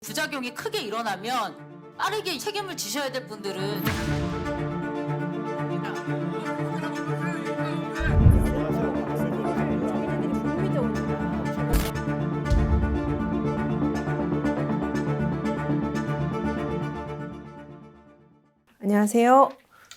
부작용이 크게 일어나면 빠르게 책임을 지셔야 될 분들은 안녕하세요.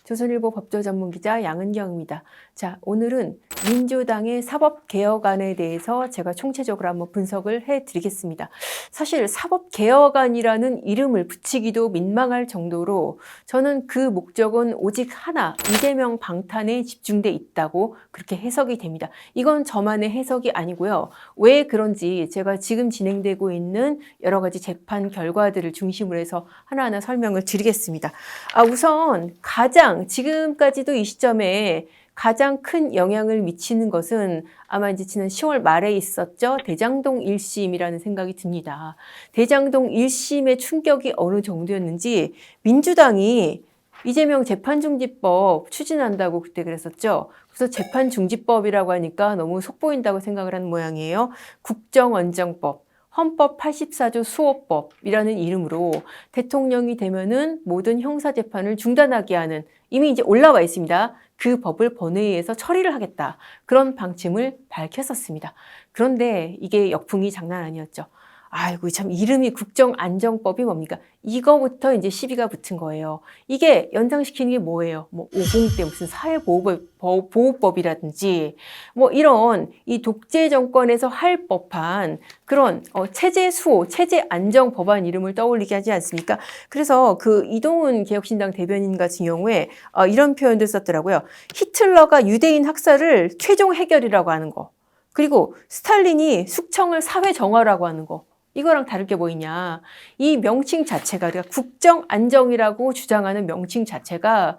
조선일보 법조전문기자 양은경입니다. 자, 오늘은 민주당의 사법개혁안에 대해서 제가 총체적으로 한번 분석을 해드리겠습니다. 사실 사법개혁안이라는 이름을 붙이기도 민망할 정도로 저는 그 목적은 오직 하나, 이재명 방탄에 집중돼 있다고 그렇게 해석이 됩니다. 이건 저만의 해석이 아니고요. 왜 그런지 제가 지금 진행되고 있는 여러 가지 재판 결과들을 중심으로 해서 하나하나 설명을 드리겠습니다. 우선 지금까지도 이 시점에 가장 큰 영향을 미치는 것은 아마 이제 지난 10월 말에 있었죠. 대장동 1심이라는 생각이 듭니다. 대장동 1심의 충격이 어느 정도였는지 민주당이 이재명 재판중지법 추진한다고 그때 그랬었죠. 그래서 재판중지법이라고 하니까 너무 속보인다고 생각을 한 모양이에요. 국정원정법. 헌법 84조 수호법이라는 이름으로 대통령이 되면은 모든 형사재판을 중단하게 하는 이미 이제 올라와 있습니다. 그 법을 본회의에서 처리를 하겠다. 그런 방침을 밝혔었습니다. 그런데 이게 역풍이 장난 아니었죠. 아이고 참 이름이 국정안정법이 뭡니까? 이거부터 이제 시비가 붙은 거예요. 이게 연상시키는 게 뭐예요? 뭐 50대 무슨 사회보호법이라든지 뭐 이런 이 독재 정권에서 할 법한 그런 체제 수호, 체제 안정 법안 이름을 떠올리게 하지 않습니까? 그래서 그 이동훈 개혁신당 대변인 같은 경우에 이런 표현들 썼더라고요. 히틀러가 유대인 학살을 최종 해결이라고 하는 거. 그리고 스탈린이 숙청을 사회 정화라고 하는 거. 이거랑 다를 게 뭐있냐. 이 명칭 자체가, 그러니까 국정안정이라고 주장하는 명칭 자체가,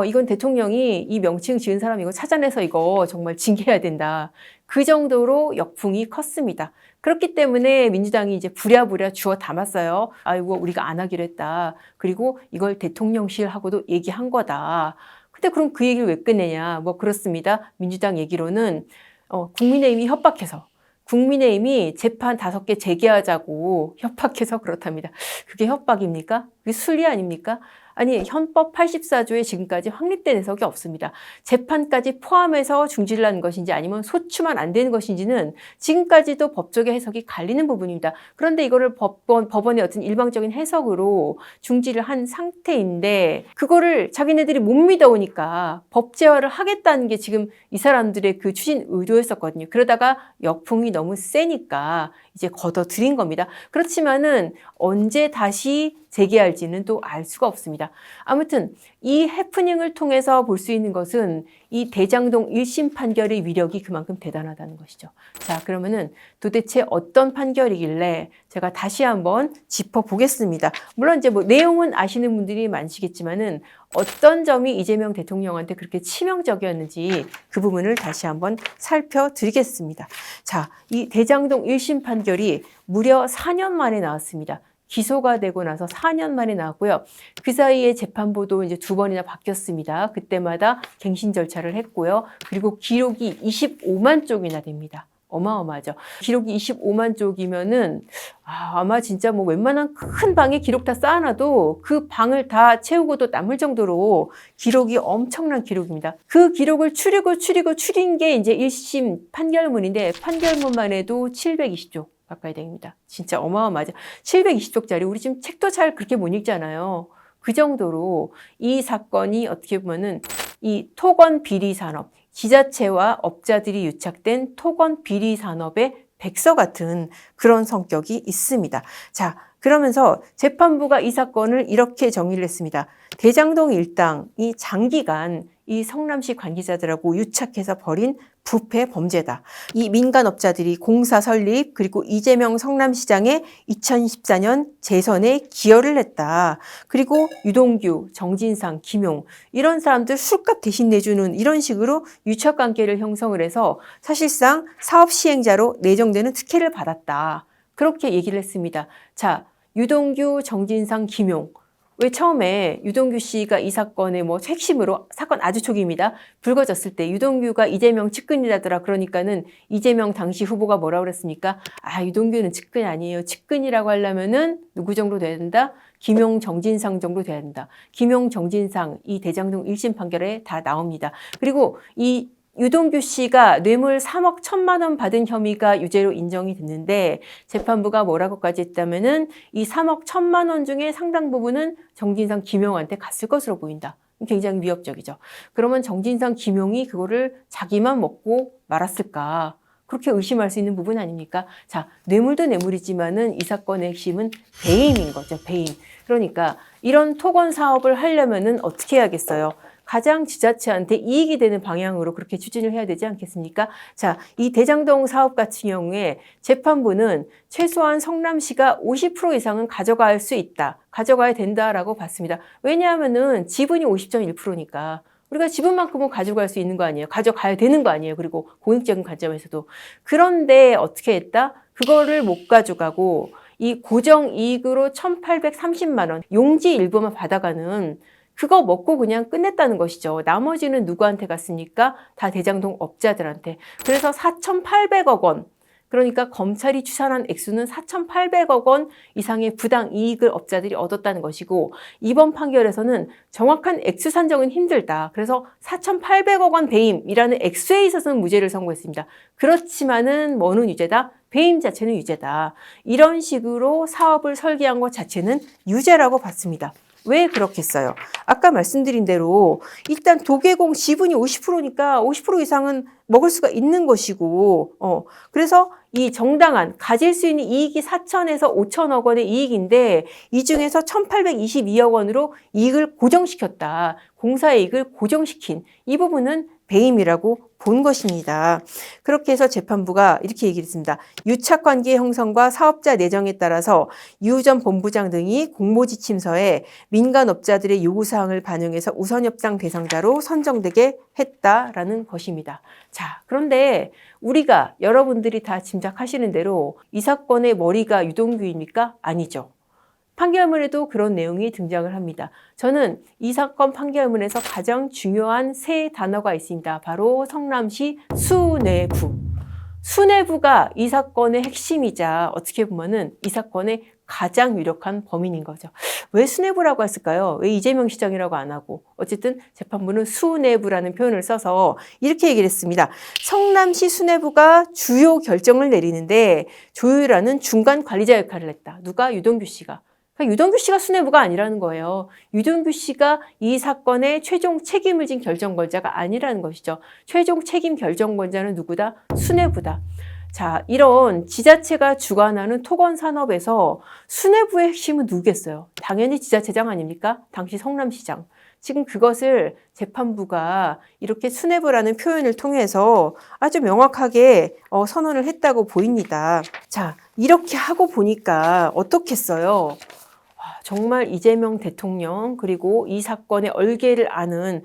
이건 대통령이 이 명칭 지은 사람 이거 찾아내서 이거 정말 징계해야 된다. 그 정도로 역풍이 컸습니다. 그렇기 때문에 민주당이 이제 부랴부랴 주워 담았어요. 이거 우리가 안 하기로 했다. 그리고 이걸 대통령실하고도 얘기한 거다. 근데 그럼 그 얘기를 왜 끝내냐. 뭐 그렇습니다. 민주당 얘기로는, 국민의힘이 협박해서. 국민의힘이 재판 5개 재개하자고 협박해서 그렇답니다. 그게 협박입니까? 그게 순리 아닙니까? 아니, 헌법 84조에 지금까지 확립된 해석이 없습니다. 재판까지 포함해서 중지를 하는 것인지 아니면 소추만 안 되는 것인지는 지금까지도 법적의 해석이 갈리는 부분입니다. 그런데 이거를 법원의 어떤 일방적인 해석으로 중지를 한 상태인데 그거를 자기네들이 못 믿어오니까 법제화를 하겠다는 게 지금 이 사람들의 그 추진 의도였었거든요. 그러다가 역풍이 너무 세니까 이제 걷어들인 겁니다. 그렇지만은 언제 다시 재개할지는 또 알 수가 없습니다. 아무튼 이 해프닝을 통해서 볼 수 있는 것은 이 대장동 1심 판결의 위력이 그만큼 대단하다는 것이죠. 자, 그러면은 도대체 어떤 판결이길래 제가 다시 한번 짚어보겠습니다. 물론 이제 뭐 내용은 아시는 분들이 많으시겠지만은 어떤 점이 이재명 대통령한테 그렇게 치명적이었는지 그 부분을 다시 한번 살펴드리겠습니다. 자, 이 대장동 1심 판결이 무려 4년 만에 나왔습니다. 기소가 되고 나서 4년 만에 나왔고요. 그 사이에 재판부도 이제 2번이나 바뀌었습니다. 그때마다 갱신 절차를 했고요. 그리고 기록이 25만 쪽이나 됩니다. 어마어마하죠. 기록이 25만 쪽이면은 아마 진짜 뭐 웬만한 큰 방에 기록 다 쌓아놔도 그 방을 다 채우고도 남을 정도로 기록이 엄청난 기록입니다. 그 기록을 추린 게 이제 1심 판결문인데 판결문만 해도 720쪽. 가까이 됩니다. 진짜 어마어마하죠. 720쪽짜리 우리 지금 책도 잘 그렇게 못 읽잖아요. 그 정도로 이 사건이 어떻게 보면은 이 토건 비리 산업, 지자체와 업자들이 유착된 토건 비리 산업의 백서 같은 그런 성격이 있습니다. 자, 그러면서 재판부가 이 사건을 이렇게 정의를 했습니다. 대장동 일당이 장기간 이 성남시 관계자들하고 유착해서 벌인 부패 범죄다. 이 민간업자들이 공사 설립 그리고 이재명 성남시장의 2014년 재선에 기여를 했다. 그리고 유동규, 정진상, 김용 이런 사람들 술값 대신 내주는 이런 식으로 유착관계를 형성을 해서 사실상 사업 시행자로 내정되는 특혜를 받았다. 그렇게 얘기를 했습니다. 자, 유동규, 정진상, 김용 왜 처음에 유동규 씨가 이 사건의 뭐 핵심으로 사건 아주 초기입니다. 불거졌을 때 유동규가 이재명 측근이라더라. 그러니까는 이재명 당시 후보가 뭐라고 그랬습니까? 아, 유동규는 측근이 아니에요. 측근이라고 하려면은 누구 정도 돼야 된다? 김용 정진상 정도 돼야 된다. 김용 정진상 이 대장동 1심 판결에 다 나옵니다. 그리고 이 유동규 씨가 뇌물 3억 1천만 원 받은 혐의가 유죄로 인정이 됐는데 재판부가 뭐라고까지 했다면은 이 3억 1천만 원 중에 상당 부분은 정진상 김용한테 갔을 것으로 보인다. 굉장히 위협적이죠. 그러면 정진상 김용이 그거를 자기만 먹고 말았을까? 그렇게 의심할 수 있는 부분 아닙니까? 자, 뇌물도 뇌물이지만은 이 사건의 핵심은 배임인 거죠. 배임. 그러니까 이런 토건 사업을 하려면은 어떻게 해야겠어요? 가장 지자체한테 이익이 되는 방향으로 그렇게 추진을 해야 되지 않겠습니까? 자, 이 대장동 사업 같은 경우에 재판부는 최소한 성남시가 50% 이상은 가져갈 수 있다. 가져가야 된다라고 봤습니다. 왜냐하면은 지분이 50.1%니까. 우리가 지분만큼은 가져갈 수 있는 거 아니에요? 가져가야 되는 거 아니에요? 그리고 공익적인 관점에서도. 그런데 어떻게 했다? 그거를 못 가져가고 이 고정이익으로 1,830만 원, 용지 일부만 받아가는 그거 먹고 그냥 끝냈다는 것이죠. 나머지는 누구한테 갔습니까? 다 대장동 업자들한테. 그래서 4,800억 원. 그러니까 검찰이 추산한 액수는 4,800억 원 이상의 부당 이익을 업자들이 얻었다는 것이고 이번 판결에서는 정확한 액수 산정은 힘들다. 그래서 4,800억 원 배임이라는 액수에 있어서는 무죄를 선고했습니다. 그렇지만은 뭐는 유죄다? 배임 자체는 유죄다. 이런 식으로 사업을 설계한 것 자체는 유죄라고 봤습니다. 왜 그렇겠어요? 아까 말씀드린 대로 일단 도계공 지분이 50%니까 50% 이상은 먹을 수가 있는 것이고 그래서 이 정당한 가질 수 있는 이익이 4천에서 5천억 원의 이익인데 이 중에서 1,822억 원으로 이익을 고정시켰다. 공사이익을 고정시킨 이 부분은 배임이라고 본 것입니다. 그렇게 해서 재판부가 이렇게 얘기를 했습니다. 유착관계 형성과 사업자 내정에 따라서 유 전 본부장 등이 공모지침서에 민간업자들의 요구사항을 반영해서 우선협상 대상자로 선정되게 했다라는 것입니다. 자, 그런데 우리가 여러분들이 다 짐작하시는 대로 이 사건의 머리가 유동규입니까? 아니죠. 판결문에도 그런 내용이 등장을 합니다. 저는 이 사건 판결문에서 가장 중요한 세 단어가 있습니다. 바로 성남시 수뇌부. 수뇌부가 이 사건의 핵심이자 어떻게 보면은 이 사건의 가장 유력한 범인인 거죠. 왜 수뇌부라고 했을까요? 왜 이재명 시장이라고 안 하고? 어쨌든 재판부는 수뇌부라는 표현을 써서 이렇게 얘기를 했습니다. 성남시 수뇌부가 주요 결정을 내리는데 조율하는 중간 관리자 역할을 했다. 누가? 유동규 씨가. 그러니까 유동규 씨가 수뇌부가 아니라는 거예요. 유동규 씨가 이 사건의 최종 책임을 진 결정권자가 아니라는 것이죠. 최종 책임 결정권자는 누구다? 수뇌부다. 자, 이런 지자체가 주관하는 토건 산업에서 수뇌부의 핵심은 누구겠어요? 당연히 지자체장 아닙니까? 당시 성남시장. 지금 그것을 재판부가 이렇게 수뇌부라는 표현을 통해서 아주 명확하게 선언을 했다고 보입니다. 자, 이렇게 하고 보니까 어떻겠어요? 정말 이재명 대통령 그리고 이 사건의 얼개를 아는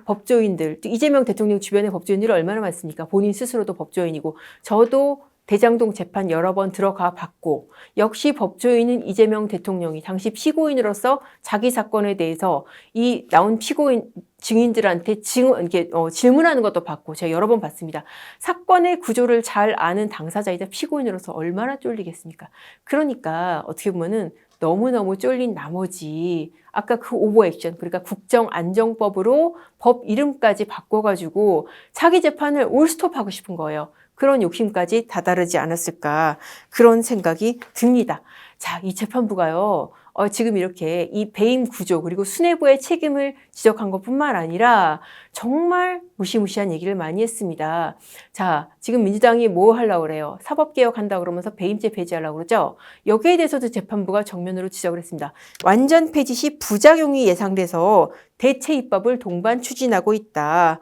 법조인들, 이재명 대통령 주변의 법조인들이 얼마나 많습니까? 본인 스스로도 법조인이고 저도 대장동 재판 여러 번 들어가 봤고 역시 법조인은 이재명 대통령이 당시 피고인으로서 자기 사건에 대해서 이 나온 피고인 증인들한테 질문하는 것도 봤고 제가 여러 번 봤습니다. 사건의 구조를 잘 아는 당사자이자 피고인으로서 얼마나 쫄리겠습니까? 그러니까 어떻게 보면은 너무너무 쫄린 나머지 아까 그 오버액션 그러니까 국정안정법으로 법 이름까지 바꿔가지고 자기 재판을 올스톱하고 싶은 거예요. 그런 욕심까지 다다르지 않았을까 그런 생각이 듭니다. 자, 이 재판부가요. 지금 이렇게 이 배임 구조 그리고 수뇌부의 책임을 지적한 것뿐만 아니라 정말 무시무시한 얘기를 많이 했습니다. 자, 지금 민주당이 뭐 하려고 그래요? 사법개혁한다고 그러면서 배임죄 폐지하려고 그러죠? 여기에 대해서도 재판부가 정면으로 지적을 했습니다. 완전 폐지 시 부작용이 예상돼서 대체 입법을 동반 추진하고 있다.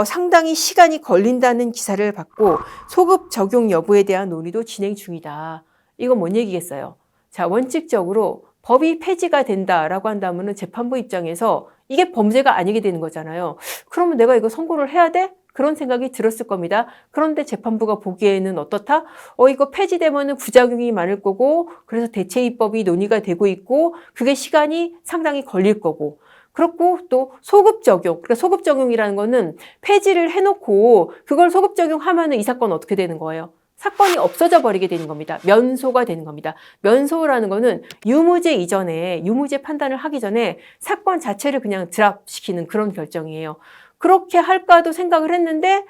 상당히 시간이 걸린다는 기사를 받고 소급 적용 여부에 대한 논의도 진행 중이다. 이건 뭔 얘기겠어요? 자, 원칙적으로 법이 폐지가 된다라고 한다면 재판부 입장에서 이게 범죄가 아니게 되는 거잖아요. 그러면 내가 이거 선고를 해야 돼? 그런 생각이 들었을 겁니다. 그런데 재판부가 보기에는 어떻다? 이거 폐지되면은 부작용이 많을 거고, 그래서 대체 입법이 논의가 되고 있고, 그게 시간이 상당히 걸릴 거고. 그렇고 또 소급 적용. 그러니까 소급 적용이라는 거는 폐지를 해놓고 그걸 소급 적용하면은 이 사건은 어떻게 되는 거예요? 사건이 없어져 버리게 되는 겁니다. 면소가 되는 겁니다. 면소라는 거는 유무죄 이전에, 유무죄 판단을 하기 전에 사건 자체를 그냥 드랍시키는 그런 결정이에요. 그렇게 할까도 생각을 했는데,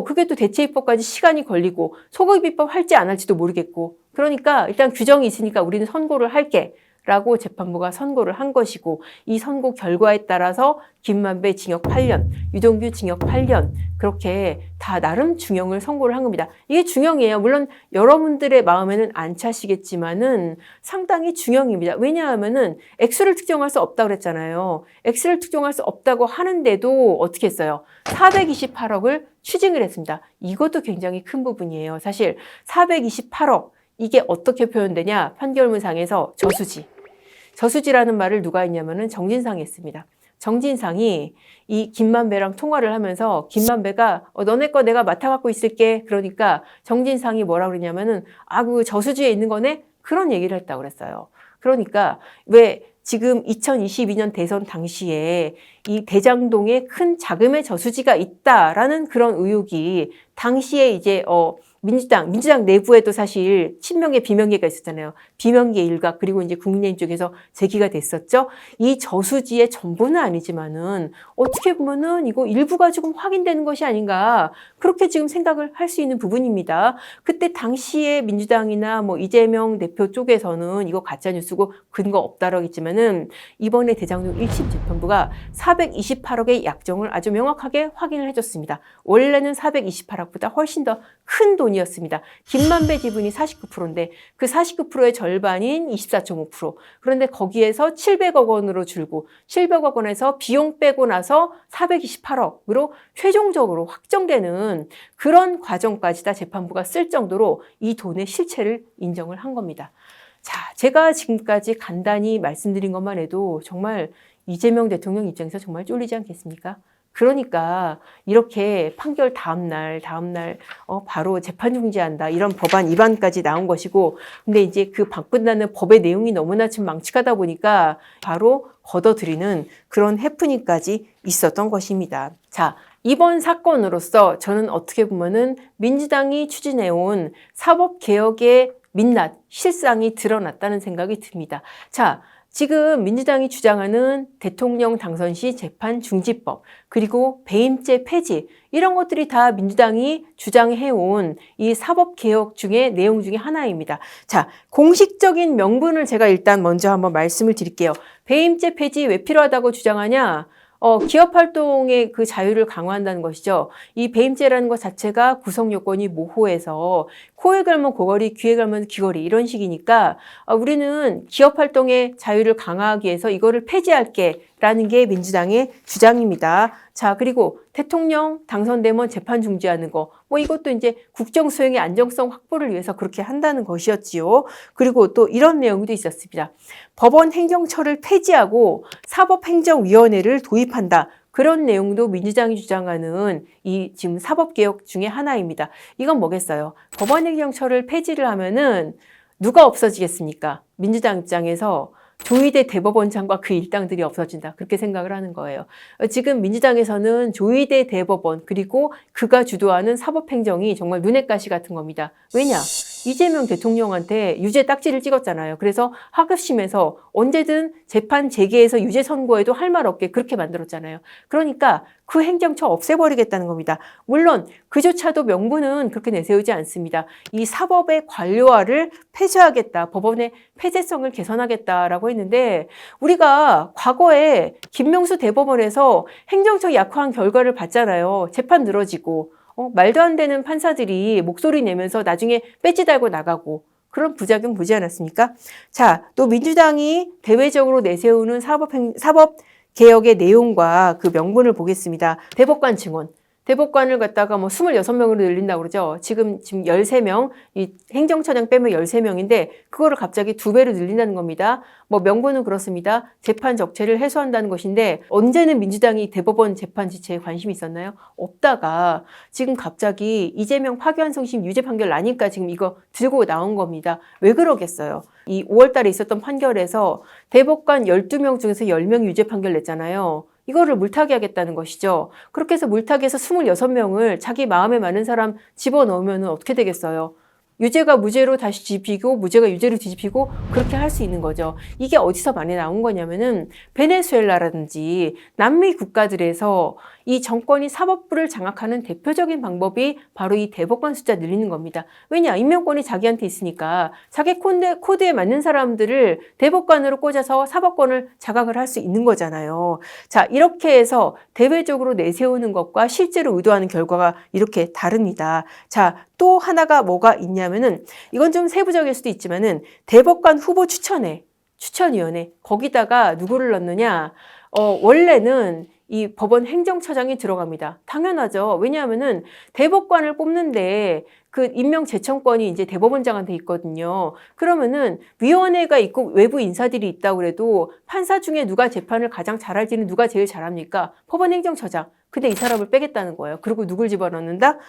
그게 또 대체 입법까지 시간이 걸리고, 소급 입법 할지 안 할지도 모르겠고, 그러니까 일단 규정이 있으니까 우리는 선고를 할게. 라고 재판부가 선고를 한 것이고, 이 선고 결과에 따라서 김만배 징역 8년, 유동규 징역 8년, 그렇게 다 나름 중형을 선고를 한 겁니다. 이게 중형이에요. 물론 여러분들의 마음에는 안 차시겠지만은 상당히 중형입니다. 왜냐하면은 액수를 특정할 수 없다고 그랬잖아요. 액수를 특정할 수 없다고 하는데도 어떻게 했어요? 428억을 추징을 했습니다. 이것도 굉장히 큰 부분이에요. 사실 428억, 이게 어떻게 표현되냐? 판결문상에서 저수지라는 말을 누가 했냐면은 정진상이 했습니다. 정진상이 이 김만배랑 통화를 하면서 김만배가 너네 거 내가 맡아갖고 있을게. 그러니까 정진상이 뭐라 그러냐면은 그 저수지에 있는 거네? 그런 얘기를 했다고 그랬어요. 그러니까 왜 지금 2022년 대선 당시에 이 대장동에 큰 자금의 저수지가 있다라는 그런 의혹이 당시에 이제 민주당 내부에도 사실 친명계 비명계가 있었잖아요. 비명계 일각 그리고 이제 국민의힘 쪽에서 제기가 됐었죠. 이 저수지의 전부는 아니지만은 어떻게 보면은 이거 일부가 조금 확인되는 것이 아닌가 그렇게 지금 생각을 할 수 있는 부분입니다. 그때 당시에 민주당이나 뭐 이재명 대표 쪽에서는 이거 가짜 뉴스고 근거 없다라고 했지만은 이번에 대장동 1심 재판부가 428억의 약정을 아주 명확하게 확인을 해줬습니다. 원래는 428억보다 훨씬 더 큰 돈이었습니다. 김만배 지분이 49%인데 그 49%의 절반인 24.5%. 그런데 거기에서 700억 원으로 줄고 700억 원에서 비용 빼고 나서 428억으로 최종적으로 확정되는 그런 과정까지 다 재판부가 쓸 정도로 이 돈의 실체를 인정을 한 겁니다. 자, 제가 지금까지 간단히 말씀드린 것만 해도 정말 이재명 대통령 입장에서 정말 쫄리지 않겠습니까? 그러니까 이렇게 판결 다음날 바로 재판 중지한다 이런 법안 위반까지 나온 것이고 근데 이제 그 바꾼다는 법의 내용이 너무나 좀 망측하다 보니까 바로 걷어들이는 그런 해프닝까지 있었던 것입니다. 자, 이번 사건으로서 저는 어떻게 보면은 민주당이 추진해온 사법개혁의 민낯, 실상이 드러났다는 생각이 듭니다. 자, 지금 민주당이 주장하는 대통령 당선 시 재판 중지법 그리고 배임죄 폐지 이런 것들이 다 민주당이 주장해온 이 사법개혁 중의 내용 중에 하나입니다. 자, 공식적인 명분을 제가 일단 먼저 한번 말씀을 드릴게요. 배임죄 폐지 왜 필요하다고 주장하냐? 기업 활동의 그 자유를 강화한다는 것이죠. 이 배임죄라는 것 자체가 구성 요건이 모호해서 코에 걸면 고거리, 귀에 걸면 귀걸이 이런 식이니까 우리는 기업 활동의 자유를 강화하기 위해서 이거를 폐지할게 라는 게 민주당의 주장입니다. 자, 그리고 대통령 당선되면 재판 중지하는 거, 이것도 이제 국정 수행의 안정성 확보를 위해서 그렇게 한다는 것이었지요. 그리고 또 이런 내용도 있었습니다. 법원 행정처를 폐지하고 사법행정위원회를 도입한다. 그런 내용도 민주당이 주장하는 이 지금 사법개혁 중에 하나입니다. 이건 뭐겠어요? 법원행정처를 폐지를 하면은 누가 없어지겠습니까? 민주당 입장에서 조희대 대법원장과 그 일당들이 없어진다. 그렇게 생각을 하는 거예요. 지금 민주당에서는 조희대 대법원 그리고 그가 주도하는 사법행정이 정말 눈엣 가시 같은 겁니다. 왜냐? 이재명 대통령한테 유죄 딱지를 찍었잖아요. 그래서 하급심에서 언제든 재판 재개해서 유죄 선고해도 할 말 없게 그렇게 만들었잖아요. 그러니까 그 행정처 없애버리겠다는 겁니다. 물론 그조차도 명분은 그렇게 내세우지 않습니다. 이 사법의 관료화를 폐지하겠다. 법원의 폐쇄성을 개선하겠다라고 했는데 우리가 과거에 김명수 대법원에서 행정처 약화한 결과를 봤잖아요. 재판 늘어지고 말도 안 되는 판사들이 목소리 내면서 나중에 배지 달고 나가고 그런 부작용 보지 않았습니까? 자, 또 민주당이 대외적으로 내세우는 사법개혁의 내용과 그 명분을 보겠습니다. 대법관 증언. 대법관을 갖다가 뭐 26명으로 늘린다고 그러죠. 지금 13명, 이 행정처장 빼면 13명인데 그거를 갑자기 2배로 늘린다는 겁니다. 뭐 명분은 그렇습니다. 재판 적체를 해소한다는 것인데 언제는 민주당이 대법원 재판 지체에 관심이 있었나요? 없다가 지금 갑자기 이재명 파기환송심 유죄 판결 나니까 지금 이거 들고 나온 겁니다. 왜 그러겠어요? 이 5월 달에 있었던 판결에서 대법관 12명 중에서 10명 유죄 판결 냈잖아요. 이거를 물타기 하겠다는 것이죠. 그렇게 해서 물타기해서 26명을 자기 마음에 맞는 사람 집어넣으면 어떻게 되겠어요? 유죄가 무죄로 다시 뒤집히고 무죄가 유죄로 뒤집히고 그렇게 할 수 있는 거죠. 이게 어디서 많이 나온 거냐면은 베네수엘라라든지 남미 국가들에서 이 정권이 사법부를 장악하는 대표적인 방법이 바로 이 대법관 숫자 늘리는 겁니다. 왜냐? 임명권이 자기한테 있으니까 자기 코드에 맞는 사람들을 대법관으로 꽂아서 사법권을 장악을 할 수 있는 거잖아요. 자, 이렇게 해서 대외적으로 내세우는 것과 실제로 의도하는 결과가 이렇게 다릅니다. 자, 또 하나가 뭐가 있냐면은 이건 좀 세부적일 수도 있지만은 대법관 후보 추천위원회 거기다가 누구를 넣느냐? 원래는 이 법원 행정처장이 들어갑니다. 당연하죠. 왜냐하면은 대법관을 뽑는데 그 임명 제청권이 이제 대법원장한테 있거든요. 그러면은 위원회가 있고 외부 인사들이 있다고 그래도 판사 중에 누가 재판을 가장 잘할지는 누가 제일 잘합니까? 법원 행정처장. 근데 이 사람을 빼겠다는 거예요. 그리고 누굴 집어넣는다?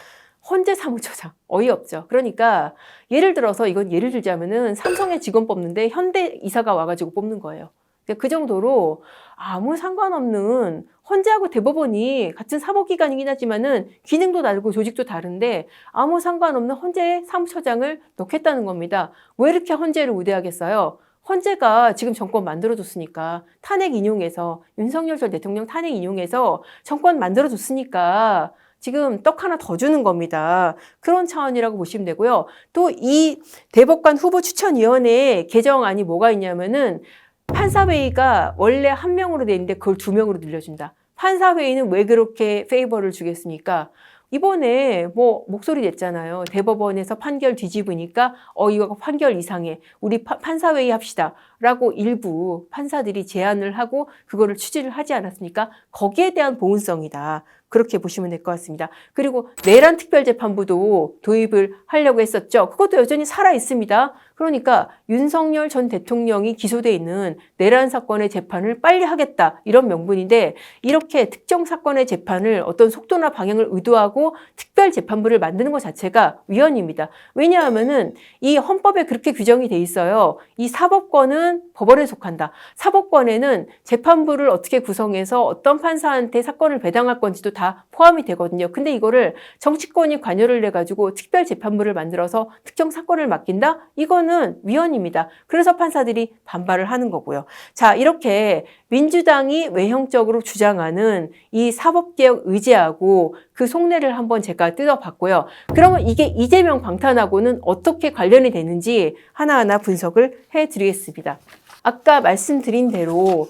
헌재 사무처장. 어이없죠. 그러니까 예를 들어서 이건 예를 들자면은 삼성의 직원 뽑는데 현대 이사가 와가지고 뽑는 거예요. 그 정도로 아무 상관없는 헌재하고 대법원이 같은 사법기관이긴 하지만은 기능도 다르고 조직도 다른데 아무 상관없는 헌재 사무처장을 넣겠다는 겁니다. 왜 이렇게 헌재를 우대하겠어요? 헌재가 지금 정권 만들어줬으니까 탄핵 인용해서 윤석열 전 대통령 탄핵 인용해서 정권 만들어줬으니까 지금 떡 하나 더 주는 겁니다. 그런 차원이라고 보시면 되고요. 또 이 대법관 후보 추천위원회 개정안이 뭐가 있냐면은 판사회의가 원래 1명으로 돼 있는데 그걸 2명으로 늘려준다. 판사회의는 왜 그렇게 페이버를 주겠습니까? 이번에 뭐 목소리 냈잖아요. 대법원에서 판결 뒤집으니까 이거 판결 이상해. 우리 판사회의 합시다. 라고 일부 판사들이 제안을 하고 그거를 추진을 하지 않았습니까? 거기에 대한 보훈성이다. 그렇게 보시면 될 것 같습니다. 그리고 내란 특별재판부도 도입을 하려고 했었죠. 그것도 여전히 살아 있습니다. 그러니까 윤석열 전 대통령이 기소돼 있는 내란 사건의 재판을 빨리 하겠다 이런 명분인데 이렇게 특정 사건의 재판을 어떤 속도나 방향을 의도하고 특별재판부를 만드는 것 자체가 위헌입니다. 왜냐하면은 이 헌법에 그렇게 규정이 돼 있어요. 이 사법권은 법원에 속한다. 사법권에는 재판부를 어떻게 구성해서 어떤 판사한테 사건을 배당할 건지도 다 포함이 되거든요. 근데 이거를 정치권이 관여를 해가지고 특별재판부를 만들어서 특정 사건을 맡긴다? 이거는 위헌입니다. 그래서 판사들이 반발을 하는 거고요. 자, 이렇게 민주당이 외형적으로 주장하는 이 사법개혁 의제하고 그 속내를 한번 제가 뜯어봤고요. 그러면 이게 이재명 방탄하고는 어떻게 관련이 되는지 하나하나 분석을 해드리겠습니다. 아까 말씀드린 대로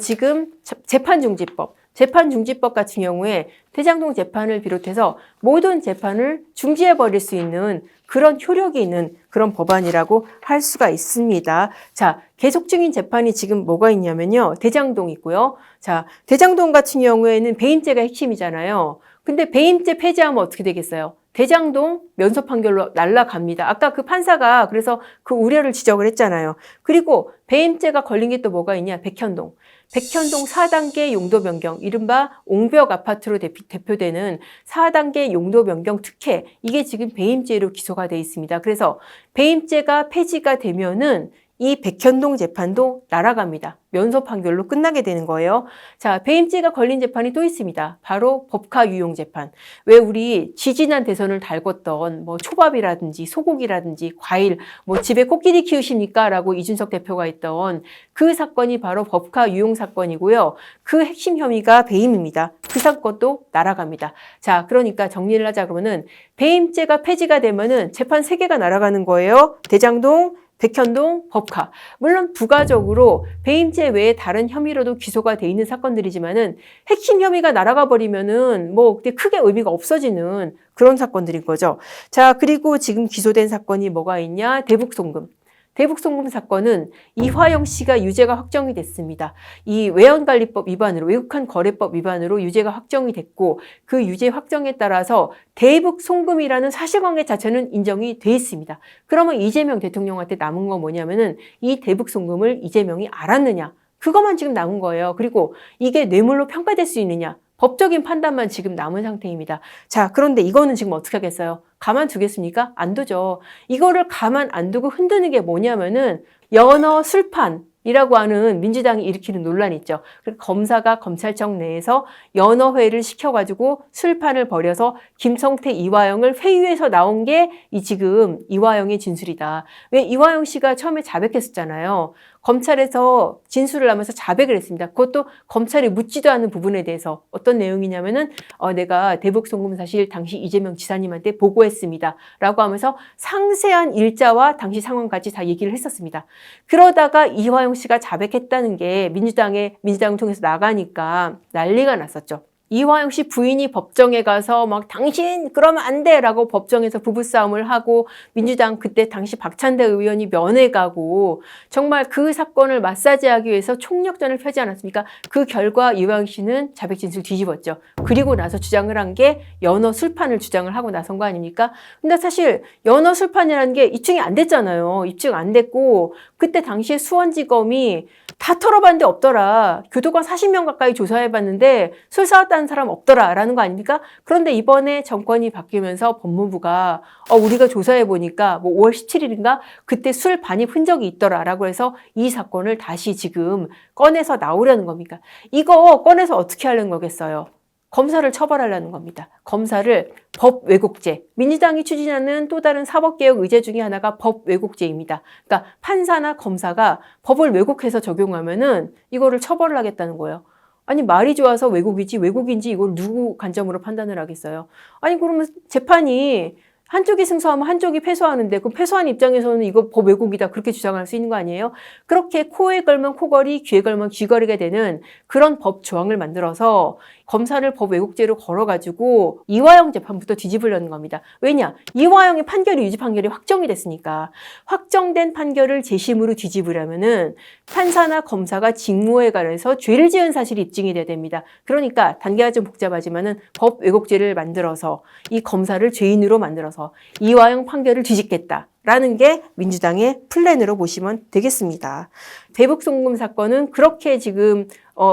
지금 재판중지법 같은 경우에 대장동 재판을 비롯해서 모든 재판을 중지해버릴 수 있는 그런 효력이 있는 그런 법안이라고 할 수가 있습니다. 자, 계속 중인 재판이 지금 뭐가 있냐면요. 대장동 있고요. 자, 대장동 같은 경우에는 배임죄가 핵심이잖아요. 근데 배임죄 폐지하면 어떻게 되겠어요? 대장동 면소 판결로 날아갑니다. 아까 그 판사가 그래서 그 우려를 지적을 했잖아요. 그리고 배임죄가 걸린 게 또 뭐가 있냐? 백현동 4단계 용도 변경, 이른바 옹벽 아파트로 대표되는 4단계 용도 변경 특혜, 이게 지금 배임죄로 기소가 돼 있습니다. 그래서 배임죄가 폐지가 되면은 이 백현동 재판도 날아갑니다. 면소 판결로 끝나게 되는 거예요. 자, 배임죄가 걸린 재판이 또 있습니다. 바로 법카 유용 재판. 왜 우리 지지난 대선을 달궜던 뭐 초밥이라든지 소고기라든지 과일, 뭐 집에 코끼리 키우십니까? 라고 이준석 대표가 했던 그 사건이 바로 법카 유용 사건이고요. 그 핵심 혐의가 배임입니다. 그 사건도 날아갑니다. 자, 그러니까 정리를 하자 그러면은 배임죄가 폐지가 되면은 재판 3개가 날아가는 거예요. 대장동, 백현동, 법카. 물론 부가적으로 배임죄 외에 다른 혐의로도 기소가 돼 있는 사건들이지만은 핵심 혐의가 날아가 버리면은 뭐 크게 의미가 없어지는 그런 사건들인 거죠. 자, 그리고 지금 기소된 사건이 뭐가 있냐? 대북송금. 대북송금 사건은 이화영 씨가 유죄가 확정이 됐습니다. 이 외환관리법 위반으로, 외국한 거래법 위반으로 유죄가 확정이 됐고 그 유죄 확정에 따라서 대북송금이라는 사실관계 자체는 인정이 돼 있습니다. 그러면 이재명 대통령한테 남은 건 뭐냐면은 이 대북송금을 이재명이 알았느냐, 그것만 지금 남은 거예요. 그리고 이게 뇌물로 평가될 수 있느냐, 법적인 판단만 지금 남은 상태입니다. 자, 그런데 이거는 지금 어떻게 하겠어요? 가만 두겠습니까? 안 두죠. 이거를 가만 안 두고 흔드는 게 뭐냐면은 연어 술판이라고 하는 민주당이 일으키는 논란이 있죠. 검사가 검찰청 내에서 연어회를 시켜가지고 술판을 벌여서 김성태, 이화영을 회유해서 나온 게 이 지금 이화영의 진술이다. 왜 이화영 씨가 처음에 자백했었잖아요. 검찰에서 진술을 하면서 자백을 했습니다. 그것도 검찰이 묻지도 않은 부분에 대해서 어떤 내용이냐면은 내가 대북송금 사실 당시 이재명 지사님한테 보고했습니다. 라고 하면서 상세한 일자와 당시 상황까지 다 얘기를 했었습니다. 그러다가 이화영 씨가 자백했다는 게 민주당을 통해서 나가니까 난리가 났었죠. 이화영 씨 부인이 법정에 가서 막 당신 그러면 안 돼! 라고 법정에서 부부싸움을 하고 민주당 그때 당시 박찬대 의원이 면회 가고 정말 그 사건을 마사지하기 위해서 총력전을 펴지 않았습니까? 그 결과 이화영 씨는 자백 진술 뒤집었죠. 그리고 나서 주장을 한 게 연어 술판을 주장을 하고 나선 거 아닙니까? 근데 사실 연어 술판이라는 게 입증이 안 됐잖아요. 입증 안 됐고 그때 당시에 수원지검이 다 털어봤는데 없더라. 교도관 40명 가까이 조사해봤는데 술 사왔다는 사람 없더라 라는 거 아닙니까? 그런데 이번에 정권이 바뀌면서 법무부가 우리가 조사해보니까 뭐 5월 17일인가 그때 술 반입 흔적이 있더라 라고 해서 이 사건을 다시 지금 꺼내서 나오려는 겁니까? 이거 꺼내서 어떻게 하려는 거겠어요? 검사를 처벌하려는 겁니다. 검사를 법 왜곡죄, 민주당이 추진하는 또 다른 사법개혁 의제 중에 하나가 법 왜곡죄입니다. 그러니까 판사나 검사가 법을 왜곡해서 적용하면은 이거를 처벌을 하겠다는 거예요. 아니 말이 좋아서 왜곡이지 왜곡인지 이걸 누구 관점으로 판단을 하겠어요? 아니 그러면 재판이 한쪽이 승소하면 한쪽이 패소하는데 그 패소한 입장에서는 이거 법 왜곡이다 그렇게 주장할 수 있는 거 아니에요? 그렇게 코에 걸면 코걸이, 귀에 걸면 귀걸이가 되는 그런 법 조항을 만들어서 검사를 법 왜곡죄로 걸어가지고 이화영 재판부터 뒤집으려는 겁니다. 왜냐? 이화영의 판결이 유죄 판결이 확정이 됐으니까 확정된 판결을 재심으로 뒤집으려면은 판사나 검사가 직무에 관해서 죄를 지은 사실이 입증이 돼야 됩니다. 그러니까 단계가 좀 복잡하지만은 법 왜곡죄를 만들어서 이 검사를 죄인으로 만들어서 이화영 판결을 뒤집겠다. 라는 게 민주당의 플랜으로 보시면 되겠습니다. 대북송금 사건은 그렇게 지금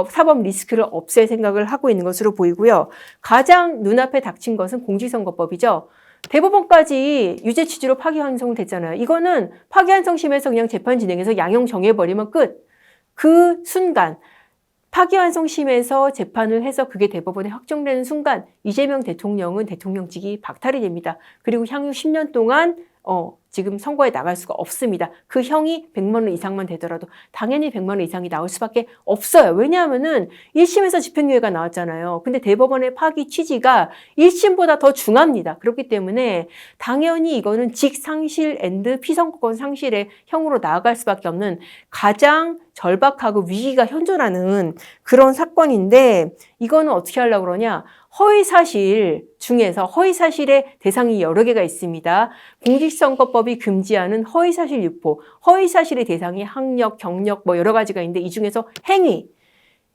사법 리스크를 없앨 생각을 하고 있는 것으로 보이고요. 가장 눈앞에 닥친 것은 공직선거법이죠. 대법원까지 유죄 취지로 파기환송을 됐잖아요. 이거는 파기환송심에서 그냥 재판 진행해서 양형 정해버리면 끝. 그 순간 파기환송심에서 재판을 해서 그게 대법원에 확정되는 순간 이재명 대통령은 대통령직이 박탈이 됩니다. 그리고 향후 10년 동안 지금 선거에 나갈 수가 없습니다. 그 형이 100만 원 이상만 되더라도 당연히 100만 원 이상이 나올 수밖에 없어요. 왜냐하면은 1심에서 집행유예가 나왔잖아요. 근데 대법원의 파기 취지가 1심보다 더 중합니다. 그렇기 때문에 당연히 이거는 직상실 앤드 피선거권 상실의 형으로 나아갈 수밖에 없는 가장 절박하고 위기가 현존하는 그런 사건인데 이거는 어떻게 하려고 그러냐? 허위사실 중에서 허위사실의 대상이 여러 개가 있습니다. 공직선거법이 금지하는 허위사실 유포, 허위사실의 대상이 학력, 경력 뭐 여러 가지가 있는데 이 중에서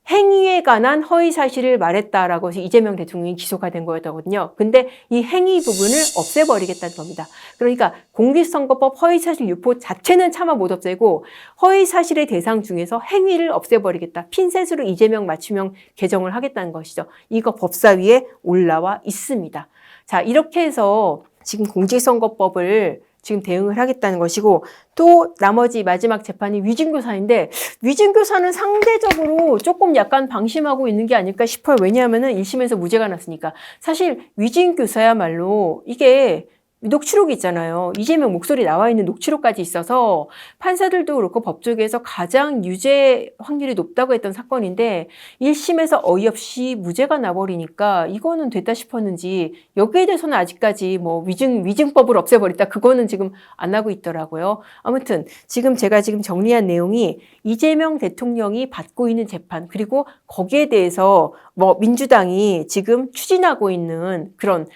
행위에 관한 허위사실을 말했다라고 해서 이재명 대통령이 기소가 된 거였거든요. 근데 이 행위 부분을 없애버리겠다는 겁니다. 그러니까 공직선거법 허위사실 유포 자체는 차마 못 없애고 허위사실의 대상 중에서 행위를 없애버리겠다. 핀셋으로 이재명 맞춤형 개정을 하겠다는 것이죠. 이거 법사위에 올라와 있습니다. 자, 이렇게 해서 지금 공직선거법을 지금 대응을 하겠다는 것이고 또 나머지 마지막 재판이 위증교사인데 위증교사는 상대적으로 조금 약간 방심하고 있는 게 아닐까 싶어요. 왜냐하면은 1심에서 무죄가 났으니까. 사실 위증교사야말로 이게 녹취록이 있잖아요. 이재명 목소리 나와 있는 녹취록까지 있어서 판사들도 그렇고 법조계에서 가장 유죄 확률이 높다고 했던 사건인데 1심에서 어이없이 무죄가 나버리니까 이거는 됐다 싶었는지 여기에 대해서는 아직까지 뭐 위증법을 없애버렸다 그거는 지금 안 하고 있더라고요. 아무튼 제가 정리한 내용이 이재명 대통령이 받고 있는 재판 그리고 거기에 대해서 뭐 민주당이 지금 추진하고 있는 그런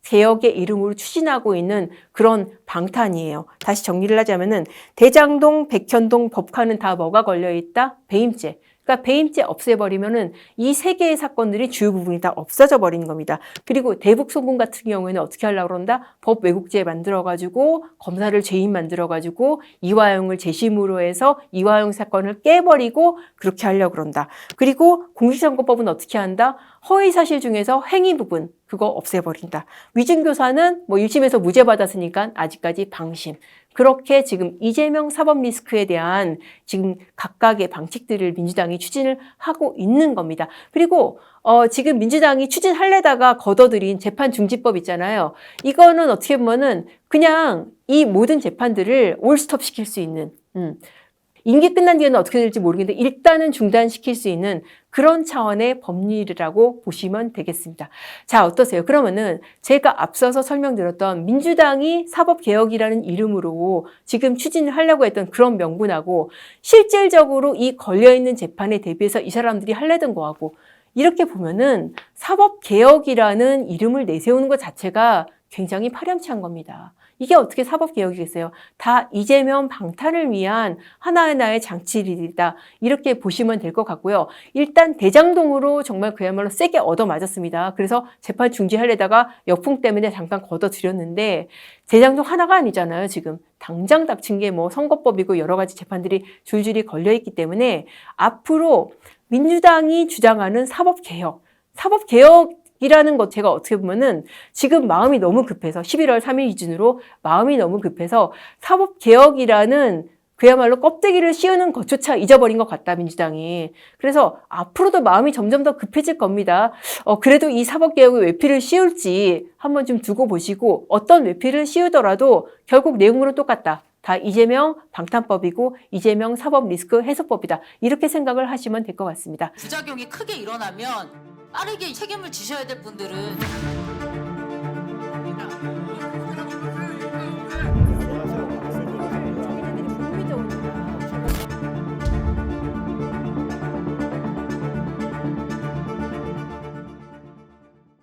개혁의 이름으로 추진하고 있는 그런 방탄이에요. 다시 정리를 하자면은 대장동, 백현동, 법화는 다 뭐가 걸려 있다? 배임죄. 그러니까 배임죄 없애버리면은 이 세 개의 사건들이 주요 부분이 다 없어져 버리는 겁니다. 그리고 대북 송금 같은 경우에는 어떻게 하려고 그런다? 법 왜곡죄 만들어가지고 검사를 죄인 만들어가지고 이화영을 재심으로 해서 이화영 사건을 깨버리고 그렇게 하려고 그런다. 그리고 공직선거법은 어떻게 한다? 허위사실 중에서 행위 부분 그거 없애버린다. 위증교사는 뭐 1심에서 무죄 받았으니까 아직까지 방심. 그렇게 지금 이재명 사법 리스크에 대한 지금 각각의 방식들을 민주당이 추진을 하고 있는 겁니다. 그리고 지금 민주당이 추진하려다가 걷어들인 재판중지법 있잖아요. 이거는 어떻게 보면은 그냥 이 모든 재판들을 올스톱 시킬 수 있는 임기 끝난 뒤에는 어떻게 될지 모르겠는데 일단은 중단시킬 수 있는 그런 차원의 법률이라고 보시면 되겠습니다. 자, 어떠세요? 그러면은 제가 앞서서 설명드렸던 민주당이 사법개혁이라는 이름으로 지금 추진을 하려고 했던 그런 명분하고 실질적으로 이 걸려있는 재판에 대비해서 이 사람들이 하려던 거하고 이렇게 보면은 사법개혁이라는 이름을 내세우는 것 자체가 굉장히 파렴치한 겁니다. 이게 어떻게 사법개혁이겠어요? 다 이재명 방탄을 위한 하나하나의 장치들이다. 이렇게 보시면 될 것 같고요. 일단 대장동으로 정말 그야말로 세게 얻어맞았습니다. 그래서 재판 중지하려다가 역풍 때문에 잠깐 걷어들였는데 대장동 하나가 아니잖아요. 지금 당장 닥친 게 뭐 선거법이고 여러 가지 재판들이 줄줄이 걸려있기 때문에 앞으로 민주당이 주장하는 사법개혁이라는 것 제가 어떻게 보면은 지금 마음이 너무 급해서 11월 3일 기준으로 마음이 너무 급해서 사법개혁이라는 그야말로 껍데기를 씌우는 것조차 잊어버린 것 같다 민주당이. 그래서 앞으로도 마음이 점점 더 급해질 겁니다. 그래도 이 사법개혁의 외피를 씌울지 한번 좀 두고 보시고 어떤 외피를 씌우더라도 결국 내용으로 똑같다. 다 이재명 방탄법이고 이재명 사법 리스크 해소법이다. 이렇게 생각을 하시면 될 것 같습니다. 부작용이 크게 일어나면 빠르게 책임을 지셔야 될 분들은